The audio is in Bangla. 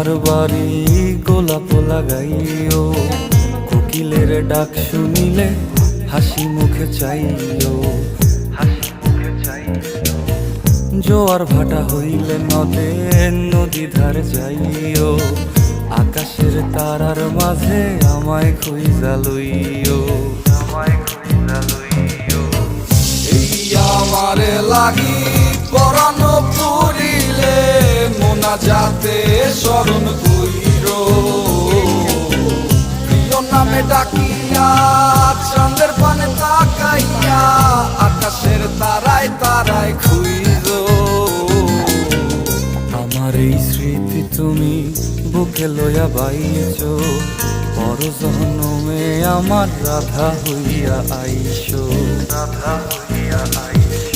আমার বাড়ি গোলাপ লাগাইও, কোকিলের ডাক শুনিলে হাসি মুখে চাইও, জোয়ার ভাটা হইলে নদে নদী ধারে যাইও, আকাশের তারার মাঝে আমায় খুঁজা লইও, এই আমারে লাগি পরানো পুরিলে মোনাজাতে স্মরণ কইরো, প্রিয় নামে ডাকিয়া চাঁদের পানে তাকাইয়া আকাশের তারায় তারায় খুইরো। আমার এই স্মৃতি তুমি বুকে লইয়া বাইছো, পর জন্মে আমার রাধা হইয়া আইসো, রাধা হইয়া আইসো।